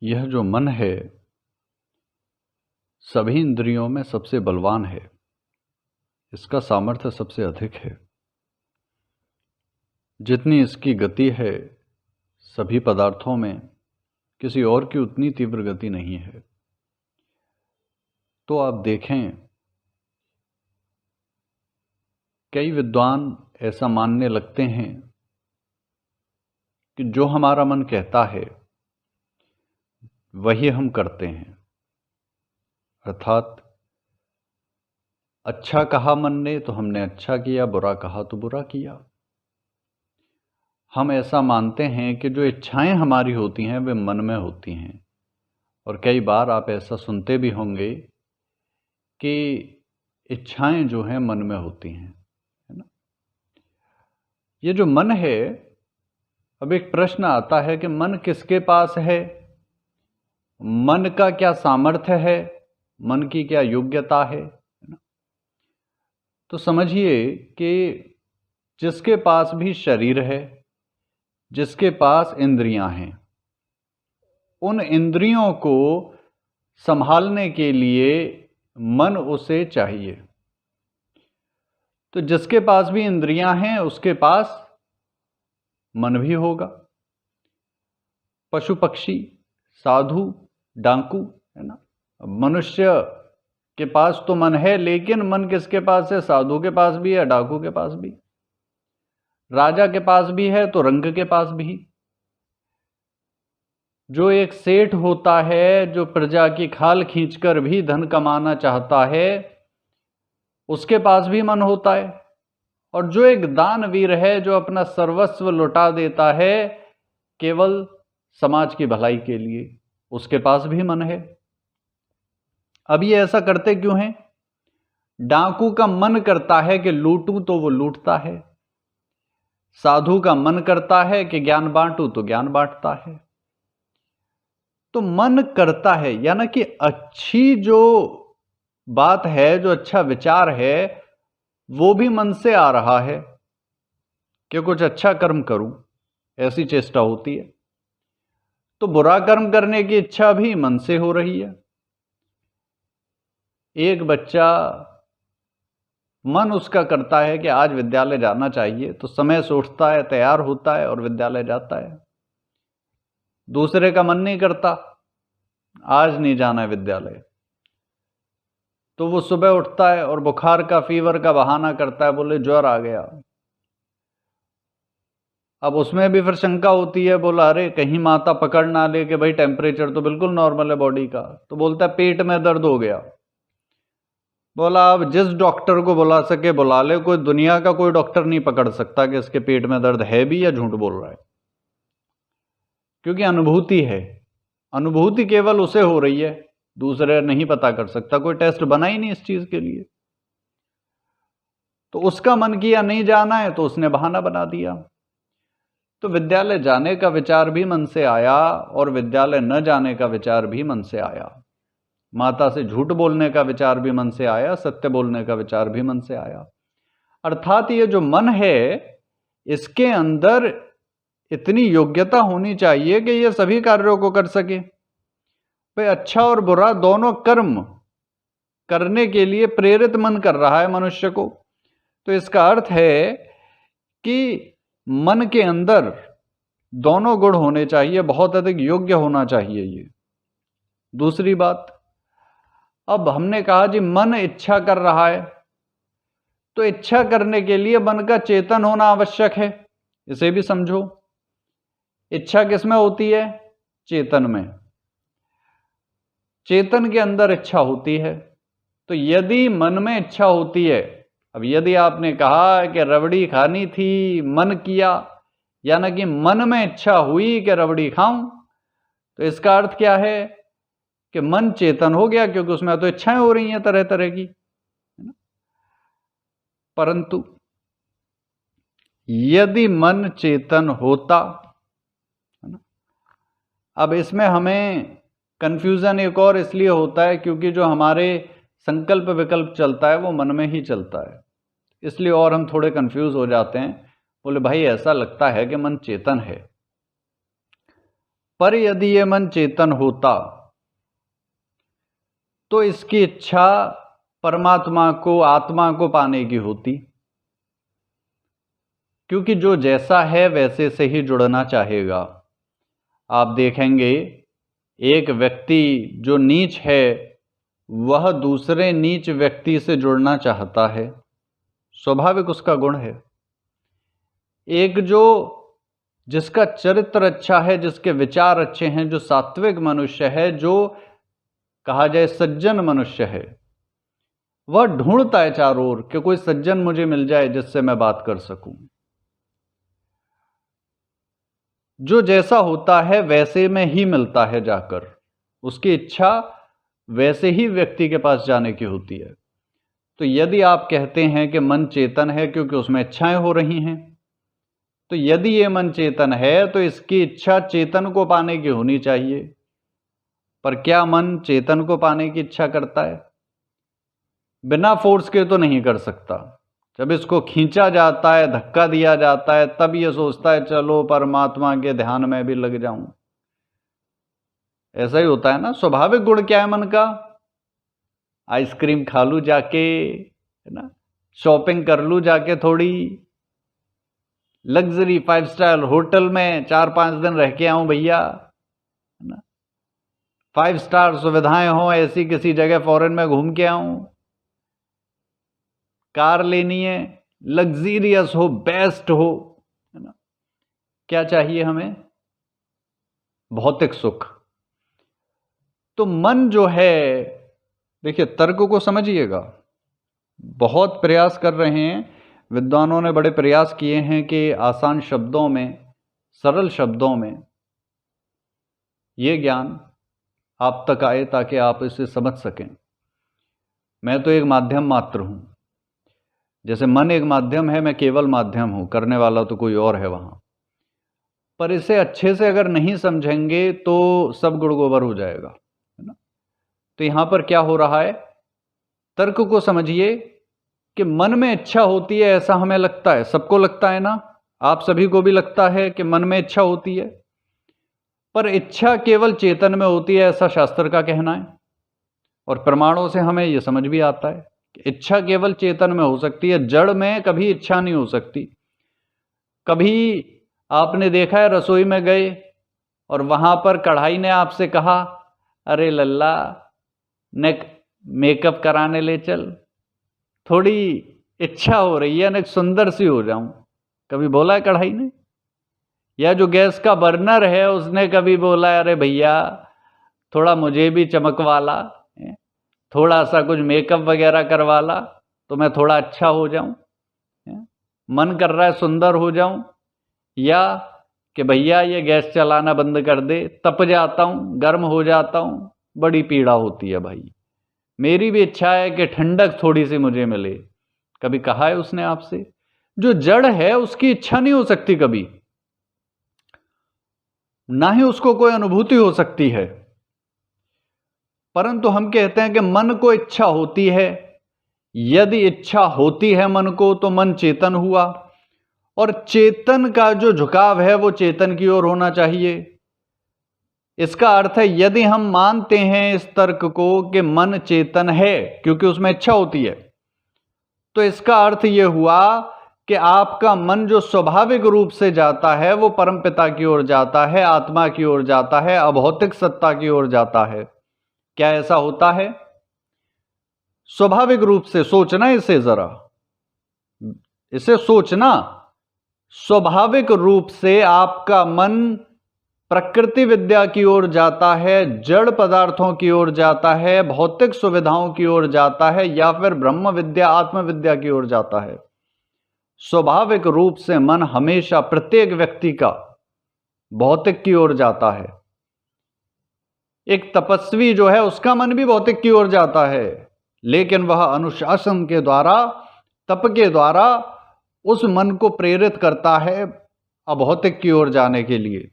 यह जो मन है सभी इंद्रियों में सबसे बलवान है। इसका सामर्थ्य सबसे अधिक है। जितनी इसकी गति है सभी पदार्थों में किसी और की उतनी तीव्र गति नहीं है। तो आप देखें, कई विद्वान ऐसा मानने लगते हैं कि जो हमारा मन कहता है वही हम करते हैं। अर्थात अच्छा कहा मन ने तो हमने अच्छा किया, बुरा कहा तो बुरा किया। हम ऐसा मानते हैं कि जो इच्छाएं हमारी होती हैं वे मन में होती हैं। और कई बार आप ऐसा सुनते भी होंगे कि इच्छाएं जो हैं मन में होती हैं, है ना। ये जो मन है, अब एक प्रश्न आता है कि मन किसके पास है, मन का क्या सामर्थ्य है, मन की क्या योग्यता है ना। तो समझिए कि जिसके पास भी शरीर है, जिसके पास इंद्रियां हैं, उन इंद्रियों को संभालने के लिए मन उसे चाहिए। तो जिसके पास भी इंद्रियां हैं उसके पास मन भी होगा। पशु पक्षी, साधु, डाकू, है ना। मनुष्य के पास तो मन है, लेकिन मन किसके पास है? साधु के पास भी है, डाकू के पास भी। राजा के पास भी है तो रंग के पास भी। जो एक सेठ होता है, जो प्रजा की खाल खींचकर भी धन कमाना चाहता है, उसके पास भी मन होता है। और जो एक दानवीर है, जो अपना सर्वस्व लुटा देता है केवल समाज की भलाई के लिए, उसके पास भी मन है। अब ये ऐसा करते क्यों हैं? डाकू का मन करता है कि लूटूं तो वो लूटता है। साधु का मन करता है कि ज्ञान बांटूं तो ज्ञान बांटता है। तो मन करता है, यानी कि अच्छी जो बात है, जो अच्छा विचार है, वो भी मन से आ रहा है कि कुछ अच्छा कर्म करूं, ऐसी चेष्टा होती है। तो बुरा कर्म करने की इच्छा भी मन से हो रही है। एक बच्चा, मन उसका करता है कि आज विद्यालय जाना चाहिए, तो समय से उठता है, तैयार होता है और विद्यालय जाता है। दूसरे का मन नहीं करता, आज नहीं जाना है विद्यालय, तो वो सुबह उठता है और बुखार का, फीवर का बहाना करता है, बोले ज्वर आ गया। अब उसमें भी फिर शंका होती है, बोला अरे कहीं माता पकड़ ना ले कि भाई टेम्परेचर तो बिल्कुल नॉर्मल है बॉडी का, तो बोलता है पेट में दर्द हो गया। बोला अब जिस डॉक्टर को बुला सके बुला ले, कोई दुनिया का कोई डॉक्टर नहीं पकड़ सकता कि इसके पेट में दर्द है भी या झूठ बोल रहा है। क्योंकि अनुभूति है, अनुभूति केवल उसे हो रही है, दूसरे नहीं पता कर सकता, कोई टेस्ट बना ही नहीं इस चीज के लिए। तो उसका मन किया नहीं जाना है तो उसने बहाना बना दिया। तो विद्यालय जाने का विचार भी मन से आया और विद्यालय न जाने का विचार भी मन से आया। माता से झूठ बोलने का विचार भी मन से आया, सत्य बोलने का विचार भी मन से आया। अर्थात ये जो मन है, इसके अंदर इतनी योग्यता होनी चाहिए कि ये सभी कार्यों को कर सके। भाई अच्छा और बुरा दोनों कर्म करने के लिए प्रेरित मन कर रहा है मनुष्य को। तो इसका अर्थ है कि मन के अंदर दोनों गुण होने चाहिए, बहुत अधिक योग्य होना चाहिए ये। दूसरी बात, अब हमने कहा जी मन इच्छा कर रहा है, तो इच्छा करने के लिए मन का चेतन होना आवश्यक है, इसे भी समझो। इच्छा किसमें होती है? चेतन में। चेतन के अंदर इच्छा होती है। तो यदि मन में इच्छा होती है, अब यदि आपने कहा कि रबड़ी खानी थी, मन किया, यानी कि मन में इच्छा हुई कि रबड़ी खाऊं, तो इसका अर्थ क्या है कि मन चेतन हो गया, क्योंकि उसमें तो इच्छाएं हो रही हैं तरह तरह की, है ना। परंतु यदि मन चेतन होता, है ना, अब इसमें हमें कंफ्यूजन एक और इसलिए होता है क्योंकि जो हमारे संकल्प विकल्प चलता है वो मन में ही चलता है, इसलिए और हम थोड़े कंफ्यूज हो जाते हैं। बोले भाई ऐसा लगता है कि मन चेतन है। पर यदि ये मन चेतन होता तो इसकी इच्छा परमात्मा को, आत्मा को पाने की होती, क्योंकि जो जैसा है वैसे से ही जुड़ना चाहेगा। आप देखेंगे एक व्यक्ति जो नीच है वह दूसरे नीच व्यक्ति से जुड़ना चाहता है, स्वाभाविक उसका गुण है। एक जो जिसका चरित्र अच्छा है, जिसके विचार अच्छे हैं, जो सात्विक मनुष्य है, जो कहा जाए सज्जन मनुष्य है, वह ढूंढता है चारों ओर कि कोई सज्जन मुझे मिल जाए जिससे मैं बात कर सकूं। जो जैसा होता है वैसे में ही मिलता है जाकर, उसकी इच्छा वैसे ही व्यक्ति के पास जाने की होती है। तो यदि आप कहते हैं कि मन चेतन है क्योंकि उसमें इच्छाएं हो रही हैं, तो यदि ये मन चेतन है तो इसकी इच्छा चेतन को पाने की होनी चाहिए। पर क्या मन चेतन को पाने की इच्छा करता है? बिना फोर्स के तो नहीं कर सकता। जब इसको खींचा जाता है, धक्का दिया जाता है, तब ये सोचता है चलो परमात्मा के ध्यान में भी लग जाऊं। ऐसा ही होता है ना। स्वाभाविक गुण क्या है मन का? आइसक्रीम खा लूं जाके, है ना, शॉपिंग कर लूं जाके, थोड़ी लग्जरी 5 स्टार होटल में 4-5 दिन रह के आऊं भैया, है ना, 5 स्टार सुविधाएं हो, ऐसी किसी जगह फॉरेन में घूम के आऊं, कार लेनी है, लग्जीरियस हो, बेस्ट हो, है ना। क्या चाहिए हमें? भौतिक सुख। तो मन जो है, देखिए तर्क को समझिएगा, बहुत प्रयास कर रहे हैं विद्वानों ने, बड़े प्रयास किए हैं कि आसान शब्दों में, सरल शब्दों में ये ज्ञान आप तक आए ताकि आप इसे समझ सकें। मैं तो एक माध्यम मात्र हूं। जैसे मन एक माध्यम है, मैं केवल माध्यम हूं, करने वाला तो कोई और है वहां। पर इसे अच्छे से अगर नहीं समझेंगे तो सब गुड़ गोबर हो जाएगा, है ना। तो यहां पर क्या हो रहा है? तर्क को समझिए कि मन में इच्छा होती है, ऐसा हमें लगता है, सबको लगता है ना, आप सभी को भी लगता है कि मन में इच्छा होती है। पर इच्छा केवल चेतन में होती है, ऐसा शास्त्र का कहना है, और प्रमाणों से हमें यह समझ भी आता है कि इच्छा केवल चेतन में हो सकती है, जड़ में कभी इच्छा नहीं हो सकती। कभी आपने देखा है रसोई में गए और वहां पर कढ़ाई ने आपसे कहा, अरे लल्ला नेक मेकअप कराने ले चल, थोड़ी इच्छा हो रही है नेक सुंदर सी हो जाऊं। कभी बोला है कढ़ाई ने? या जो गैस का बर्नर है उसने कभी बोला है, अरे भैया थोड़ा मुझे भी चमक वाला, थोड़ा सा कुछ मेकअप वगैरह करवा ला तो मैं थोड़ा अच्छा हो जाऊं, मन कर रहा है सुंदर हो जाऊं, या कि भैया ये गैस चलाना बंद कर दे, तप जाता हूं, गर्म हो जाता हूं, बड़ी पीड़ा होती है भाई, मेरी भी इच्छा है कि ठंडक थोड़ी सी मुझे मिले। कभी कहा है उसने आपसे? जो जड़ है उसकी इच्छा नहीं हो सकती कभी, ना ही उसको कोई अनुभूति हो सकती है। परंतु हम कहते हैं कि मन को इच्छा होती है। यदि इच्छा होती है मन को तो मन चेतन हुआ, और चेतन का जो झुकाव है वो चेतन की ओर होना चाहिए। इसका अर्थ है यदि हम मानते हैं इस तर्क को कि मन चेतन है क्योंकि उसमें इच्छा होती है, तो इसका अर्थ यह हुआ कि आपका मन जो स्वाभाविक रूप से जाता है वो परमपिता की ओर जाता है, आत्मा की ओर जाता है, अभौतिक सत्ता की ओर जाता है। क्या ऐसा होता है? स्वाभाविक रूप से सोचना, इसे जरा इसे सोचना, स्वाभाविक रूप से आपका मन प्रकृति विद्या की ओर जाता है, जड़ पदार्थों की ओर जाता है, भौतिक सुविधाओं की ओर जाता है, या फिर ब्रह्म विद्या, आत्म विद्या की ओर जाता है। स्वाभाविक रूप से मन हमेशा प्रत्येक व्यक्ति का भौतिक की ओर जाता है। एक तपस्वी जो है उसका मन भी भौतिक की ओर जाता है, लेकिन वह अनुशासन के द्वारा, तप के द्वारा उस मन को प्रेरित करता है अभौतिक की ओर जाने के लिए।